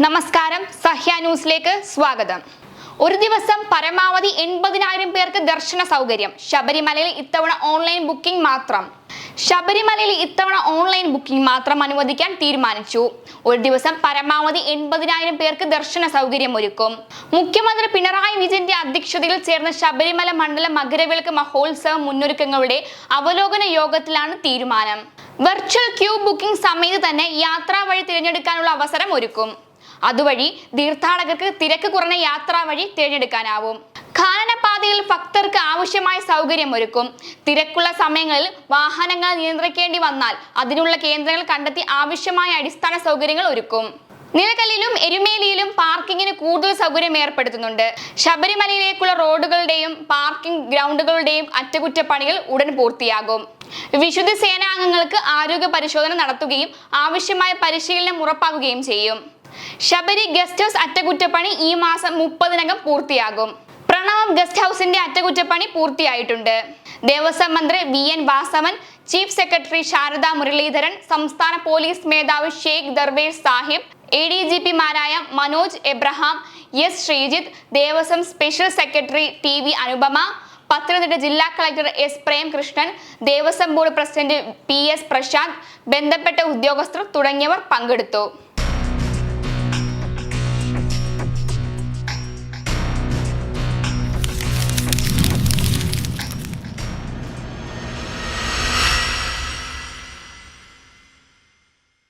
നമസ്കാരം, സഹ്യ ന്യൂസിലേക്ക് സ്വാഗതം. ഒരു ദിവസം പരമാവധി 80,000 പേർക്ക് ദർശന സൗകര്യം. ശബരിമലയിൽ ഇത്തവണ ഓൺലൈൻ ബുക്കിംഗ് മാത്രം അനുവദിക്കാൻ തീരുമാനിച്ചു. ഒരു ദിവസം പരമാവധി 80,000 പേർക്ക് ദർശന സൗകര്യം ഒരുക്കും. മുഖ്യമന്ത്രി പിണറായി വിജയന്റെ അധ്യക്ഷതയിൽ ചേർന്ന ശബരിമല മണ്ഡല മകരവിളക്ക് മഹോത്സവ മുന്നൊരുക്കങ്ങളുടെ അവലോകന യോഗത്തിലാണ് തീരുമാനം. വെർച്വൽ ക്യൂ ബുക്കിംഗ് സമയത്ത് തന്നെ യാത്രാ വഴി തിരഞ്ഞെടുക്കാനുള്ള അവസരം ഒരുക്കും. അതുവഴി തീർത്ഥാടകർക്ക് തിരക്ക് കുറഞ്ഞ യാത്രാ വഴി തിരഞ്ഞെടുക്കാനാവും. കാനനപാതയിൽ ഭക്തർക്ക് ആവശ്യമായ സൗകര്യം ഒരുക്കും. തിരക്കുള്ള സമയങ്ങളിൽ വാഹനങ്ങൾ നിയന്ത്രിക്കേണ്ടി വന്നാൽ അതിനുള്ള കേന്ദ്രങ്ങൾ കണ്ടെത്തി ആവശ്യമായ അടിസ്ഥാന സൗകര്യങ്ങൾ ഒരുക്കും. നിലക്കല്ലിലും എരുമേലിയിലും പാർക്കിങ്ങിന് കൂടുതൽ സൗകര്യം ഏർപ്പെടുത്തുന്നുണ്ട്. ശബരിമലയിലേക്കുള്ള റോഡുകളുടെയും പാർക്കിംഗ് ഗ്രൗണ്ടുകളുടെയും അറ്റകുറ്റപ്പണികൾ ഉടൻ പൂർത്തിയാകും. വിശുദ്ധ സേനാംഗങ്ങൾക്ക് ആരോഗ്യ പരിശോധന നടത്തുകയും ആവശ്യമായ പരിശീലനം ഉറപ്പാക്കുകയും ചെയ്യും. ശബരി ഗസ്റ്റ് ഹൗസ് അറ്റകുറ്റപ്പണി ഈ മാസം 30-നകം പൂർത്തിയാകും. പ്രണവം ഗസ്റ്റ് ഹൗസിന്റെ അറ്റകുറ്റപ്പണി പൂർത്തിയായിട്ടുണ്ട്. ദേവസ്വം മന്ത്രി VN Vasavan, chief secretary Sharada Muraleedharan, സംസ്ഥാന പോലീസ് മേധാവി ഷെയ്ഖ് ദർവേഷ് സാഹിബ്, ADGP-മാരായ Manoj Abraham, S Sreejith, Devaswom special secretary TV Anupama, Pathanamthitta ജില്ലാ collector S Premkrishnan, Devaswom board president PS Prashanth, ബന്ധപ്പെട്ട ഉദ്യോഗസ്ഥർ തുടങ്ങിയവർ പങ്കെടുത്തു.